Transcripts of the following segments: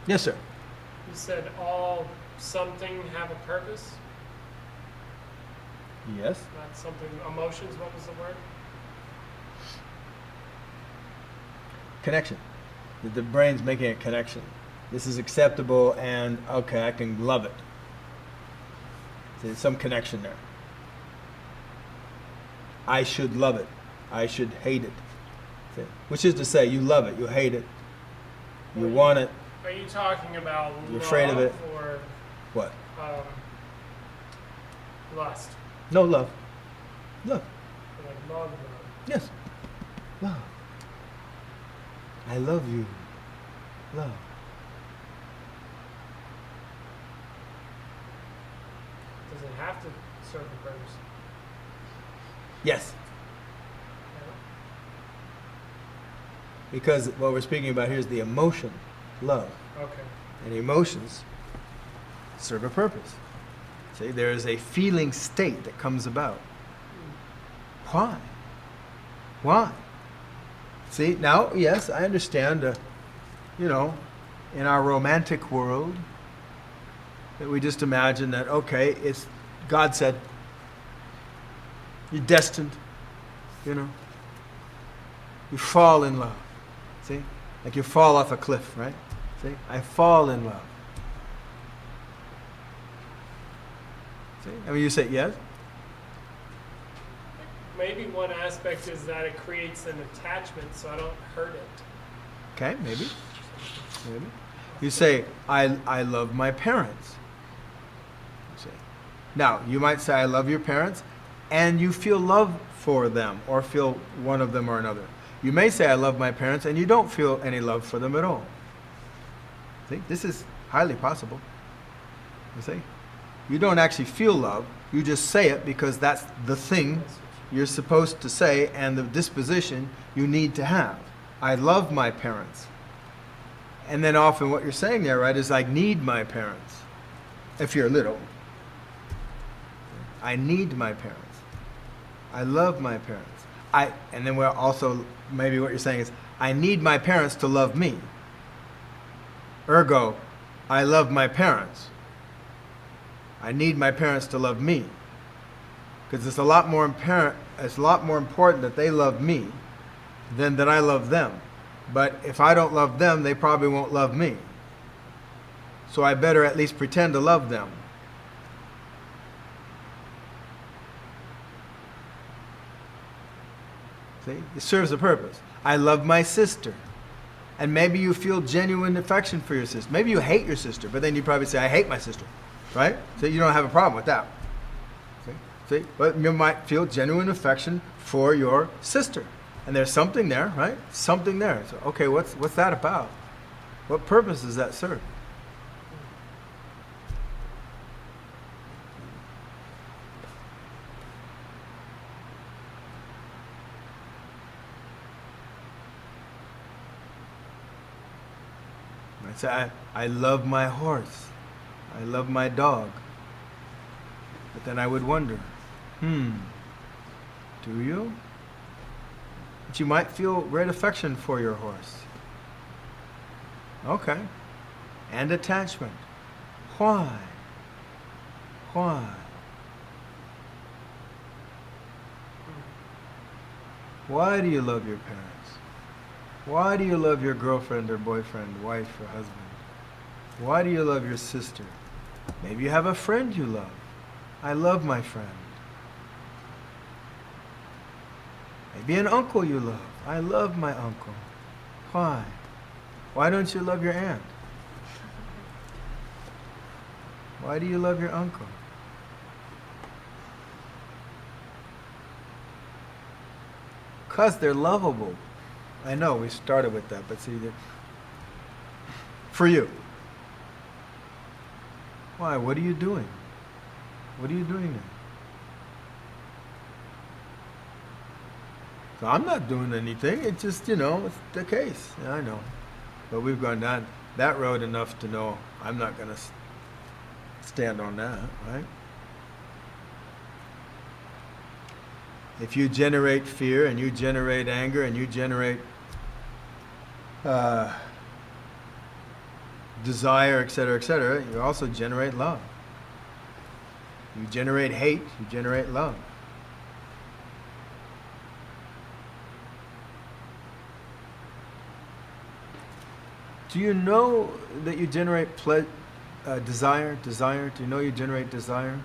Yes, sir. You said all something have a purpose? Yes. Not something, emotions, what was the word? Connection. The brain's making a connection. This is acceptable, and okay, I can love it. So there's some connection there. I should love it. I should hate it. See? Which is to say, you love it, you hate it, you want it. Are you talking about You're love afraid of it. or What? lust? No, love. Love. Like love. Yes. Love. I love you. Love. Does it have to serve a purpose? Yes. Because what we're speaking about here is the emotion, love. Okay. And emotions serve a purpose. See, there is a feeling state that comes about. Why? Why? See, now, yes, I understand, in our romantic world, that we just imagine that, okay, it's, God said, you're destined, you fall in love. See? Like you fall off a cliff, right? See? I fall in love. See? I mean, you say yes? Maybe one aspect is that it creates an attachment so I don't hurt it. Okay, maybe. Maybe. You say, I love my parents. You say. Now, you might say, I love your parents, and you feel love for them, or feel one of them or another. You may say, I love my parents, and you don't feel any love for them at all. See, this is highly possible. You see? You don't actually feel love, you just say it because that's the thing you're supposed to say and the disposition you need to have. I love my parents. And then often what you're saying there, right, is I need my parents. If you're little. I need my parents. I love my parents. And then we're also, maybe what you're saying is, I need my parents to love me. Ergo, I love my parents. I need my parents to love me. Because it's a lot more important that they love me than that I love them. But if I don't love them, they probably won't love me. So I better at least pretend to love them. See? It serves a purpose. I love my sister. And maybe you feel genuine affection for your sister. Maybe you hate your sister, but then you probably say, I hate my sister. Right? So you don't have a problem with that. See? But you might feel genuine affection for your sister. And there's something there, right? Something there. So, okay, what's that about? What purpose does that serve? I'd say, I love my horse. I love my dog. But then I would wonder, do you? But you might feel great affection for your horse. Okay. And attachment. Why? Why? Why do you love your parents? Why do you love your girlfriend or boyfriend, wife or husband? Why do you love your sister? Maybe you have a friend you love. I love my friend. Maybe an uncle you love. I love my uncle. Why? Why don't you love your aunt? Why do you love your uncle? Because they're lovable. I know we started with that, but see, for you. Why? What are you doing? What are you doing there? So I'm not doing anything. It's just, it's the case. Yeah, I know. But we've gone down that road enough to know I'm not going to stand on that, right? If you generate fear and you generate anger and you generate desire, etc., you also generate love. You generate hate, you generate love. Do you know that you generate desire? Desire? Do you know you generate desire?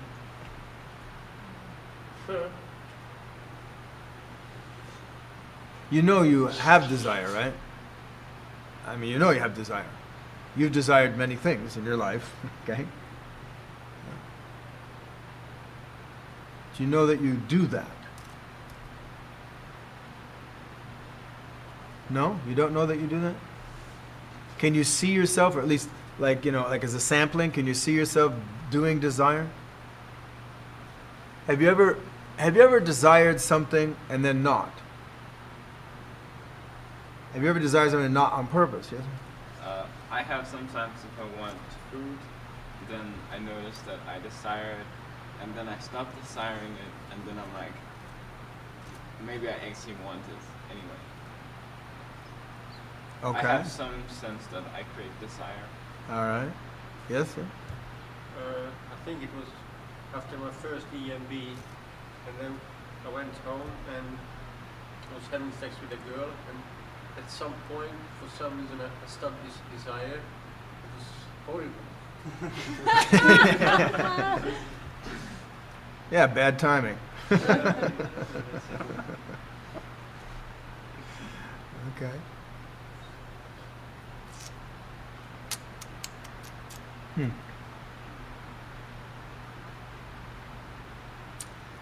You know you have desire, right? I mean, you know you have desire. You've desired many things in your life, okay? Do you know that you do that? No? You don't know that you do that? Can you see yourself, or at least, like, you know, like as a sampling, can you see yourself doing desire? Have you ever desired something and then not? Have you ever desired something not on purpose? Yes. I have sometimes if I want food, then I notice that I desire it, and then I stop desiring it, and then I'm like, maybe I actually want it anyway. Okay. I have some sense that I create desire. All right. Yes, sir. I think it was after my first EMB, and then I went home and I was having sex with a girl, and at some point, for some reason, I stopped this desire. It was horrible. Yeah, bad timing. Okay.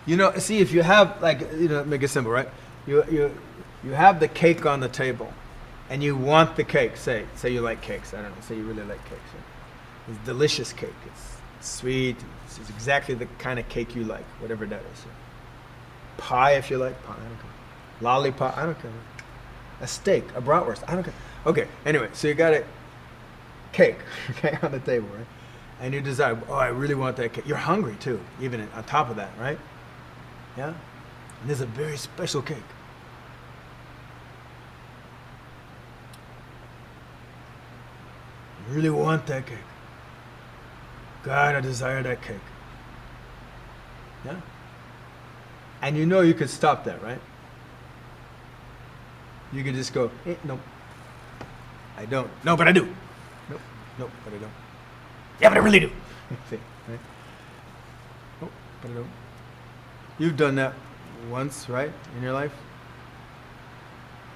You know, see, if you have, like, you know, make it simple, right? You have the cake on the table, and you want the cake. Say you like cakes. I don't know. Say you really like cakes. Right? It's delicious cake. It's sweet. It's exactly the kind of cake you like, whatever that is. Pie, if you like pie. I don't care. Lollipop. I don't care. A steak, a bratwurst. I don't care. Okay. Anyway, so you got a cake, okay, on the table, right? And you decide, oh, I really want that cake. You're hungry too, even on top of that, right? Yeah. And there's a very special cake. You really want that cake. God, I desire that cake. Yeah? And you know you could stop that, right? You could just go, no, I don't. No, but I do. Nope, nope, but I don't. Yeah, but I really do. See, right? Nope, but I don't. You've done that once, right, in your life?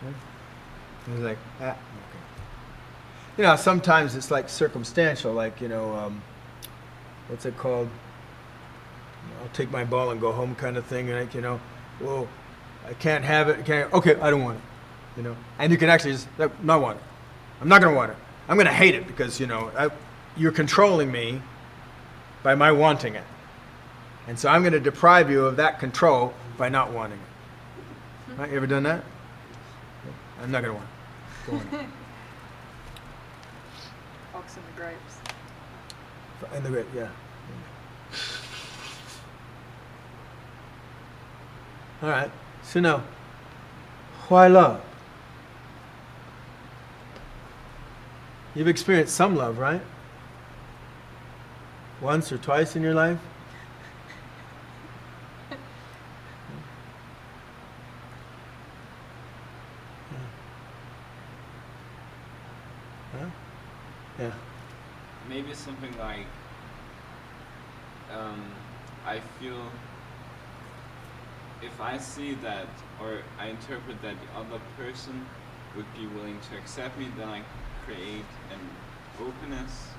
Yeah? It's like, okay. You know, sometimes it's like circumstantial, like, you know, what's it called? I'll take my ball and go home kind of thing, like, you know, whoa, I can't have it, okay, I don't want it, you know. And you can actually just, not want it. I'm not going to want it. I'm going to hate it because, you know, you're controlling me by my wanting it. And so I'm going to deprive you of that control by not wanting it. Right? You ever done that? I'm not going to want it. Go on. Fox and the grapes. And the grape, yeah. All right. So now, why love? You've experienced some love, right? Once or twice in your life? Huh? Yeah. Maybe something like I feel if I see that or I interpret that the other person would be willing to accept me, then I create an openness,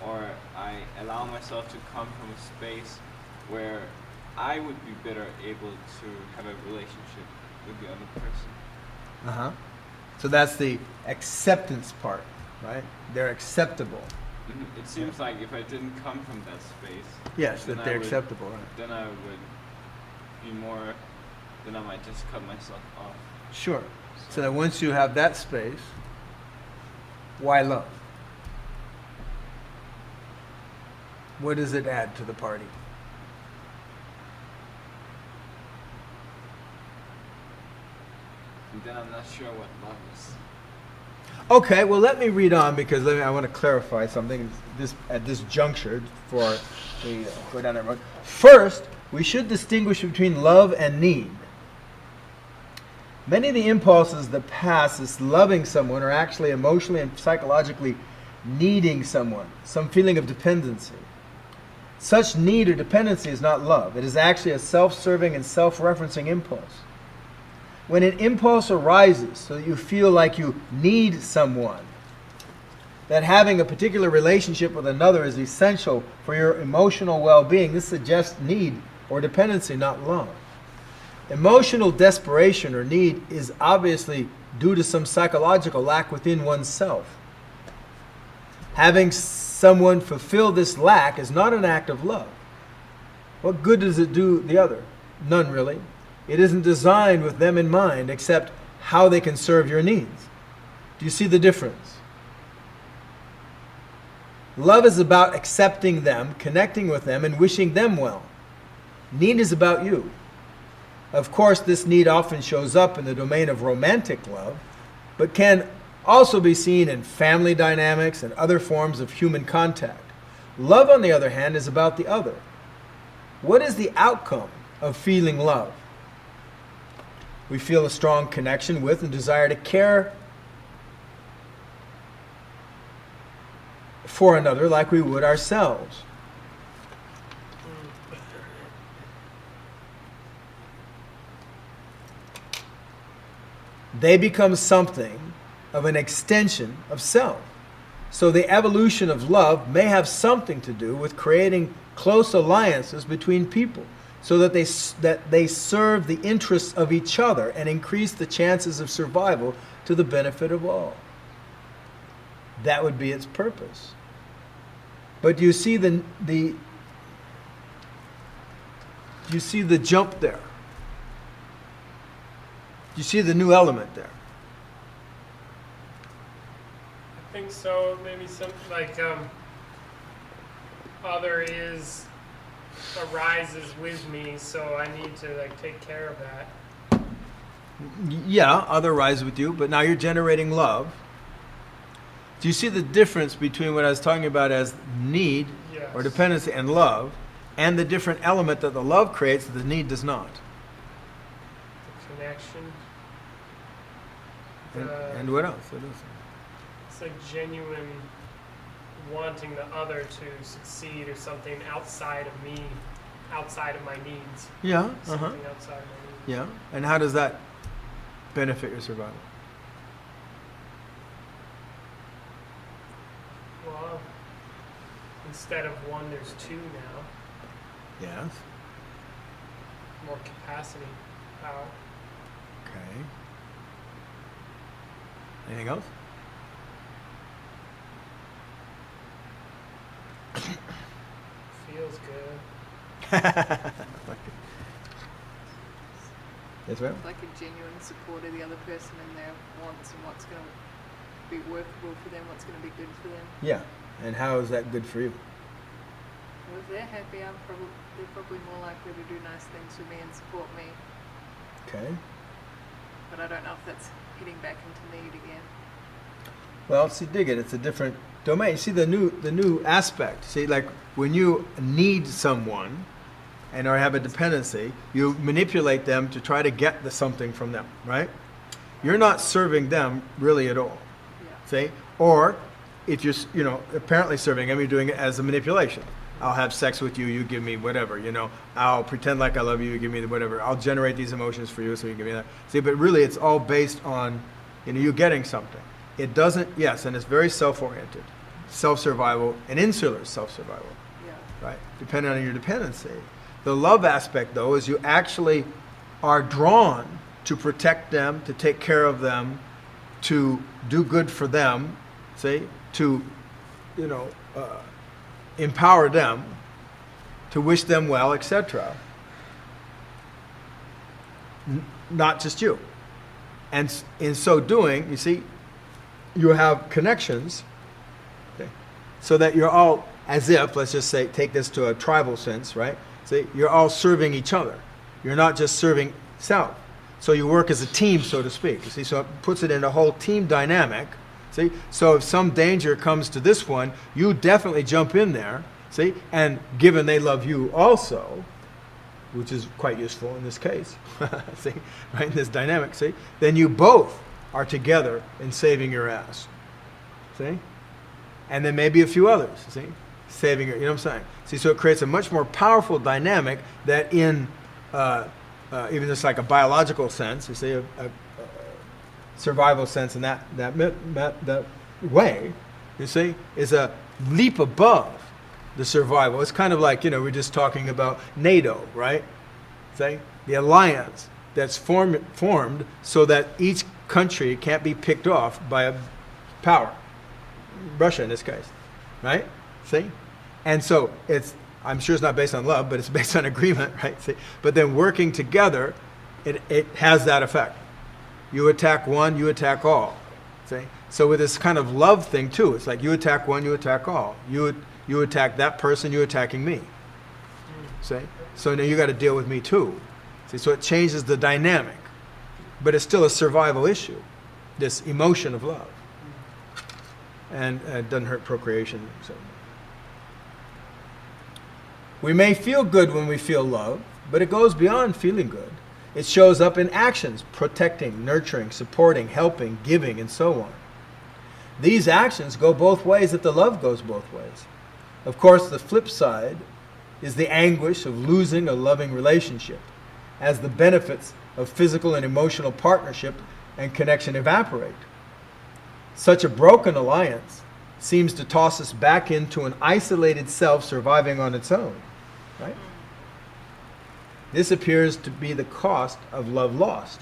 or I allow myself to come from a space where I would be better able to have a relationship with the other person. Uh-huh. So that's the acceptance part, right? They're acceptable. It seems like if I didn't come from that space, Yes, then that they're I would- acceptable, right? then I would be more, then I might just cut myself off. Sure. So that once you have that space, why love? What does it add to the party? And then I'm not sure what love is. Okay, well, let me read on because I want to clarify something at this juncture before we go down that road. First, we should distinguish between love and need. Many of the impulses that pass as loving someone are actually emotionally and psychologically needing someone, some feeling of dependency. Such need or dependency is not love. It is actually a self-serving and self-referencing impulse. When an impulse arises so that you feel like you need someone, that having a particular relationship with another is essential for your emotional well-being, this suggests need or dependency, not love. Emotional desperation or need is obviously due to some psychological lack within oneself. Having someone fulfill this lack is not an act of love. What good does it do the other? None, really. It isn't designed with them in mind, except how they can serve your needs. Do you see the difference? Love is about accepting them, connecting with them, and wishing them well. Need is about you. Of course, this need often shows up in the domain of romantic love, but can also be seen in family dynamics and other forms of human contact. Love, on the other hand, is about the other. What is the outcome of feeling love? We feel a strong connection with and desire to care for another like we would ourselves. They become something of an extension of self. So the evolution of love may have something to do with creating close alliances between people so that they serve the interests of each other and increase the chances of survival to the benefit of all. That would be its purpose. But you see the jump there. You see the new element there. I think so. Maybe something like other arises with me, so I need to like take care of that. Yeah, other rise with you, but now you're generating love. Do you see the difference between what I was talking about as need Yes. or dependency and love, and the different element that the love creates that the need does not? The connection. And what else? What else? It's like genuine wanting the other to succeed or something outside of me, outside of my needs. Yeah, Something outside of my needs. yeah. And how does that benefit your survival? Well, instead of one, there's two now. Yes. More capacity, power. Okay. Anything else? Feels good. Yes, ma'am? Like a genuine support of the other person and their wants and what's going to be workable for them, what's going to be good for them. Yeah. And how is that good for you? Well, if they're happy, they're probably more likely to do nice things for me and support me. Okay. But I don't know if that's hitting back into need again. Well, see, dig it. It's a different domain. See the new aspect. See, like when you need someone, and or have a dependency, you manipulate them to try to get the something from them, right? You're not serving them really at all. Yeah. See, or if you're apparently serving them, you're doing it as a manipulation. I'll have sex with you, you give me whatever, I'll pretend like I love you, you give me the whatever. I'll generate these emotions for you, so you give me that. See, but really it's all based on, you getting something. It doesn't, yes, and it's very self-oriented, self-survival, and insular self-survival, Yeah. right? Depending on your dependency. The love aspect, though, is you actually are drawn to protect them, to take care of them, to do good for them, see, to, empower them, to wish them well, etc. Not just you. And in so doing, you see, you have connections, okay, so that you're all, as if, let's just say, take this to a tribal sense, right? See, you're all serving each other. You're not just serving self. So you work as a team, so to speak. You see, so it puts it in a whole team dynamic See? So if some danger comes to this one, you definitely jump in there. See? And given they love you also, which is quite useful in this case, see? Right? In this dynamic, see? Then you both are together in saving your ass. See? And then maybe a few others, see? Saving your, you know what I'm saying? See, so it creates a much more powerful dynamic that in even just like a biological sense, you see, a survival sense in that way, you see, is a leap above the survival. It's kind of like, we're just talking about NATO, right? See? The alliance that's formed so that each country can't be picked off by a power. Russia in this case, right? See? And so I'm sure it's not based on love, but it's based on agreement, right? See? But then working together, it has that effect. You attack one, you attack all. See? So with this kind of love thing too, it's like you attack one, you attack all. You attack that person, you're attacking me. See? So now you got to deal with me too. See? So it changes the dynamic, but it's still a survival issue. This emotion of love, and it doesn't hurt procreation. So. We may feel good when we feel love, but it goes beyond feeling good. It shows up in actions, protecting, nurturing, supporting, helping, giving, and so on. These actions go both ways if the love goes both ways. Of course, the flip side is the anguish of losing a loving relationship, as the benefits of physical and emotional partnership and connection evaporate. Such a broken alliance seems to toss us back into an isolated self surviving on its own. Right? This appears to be the cost of love lost.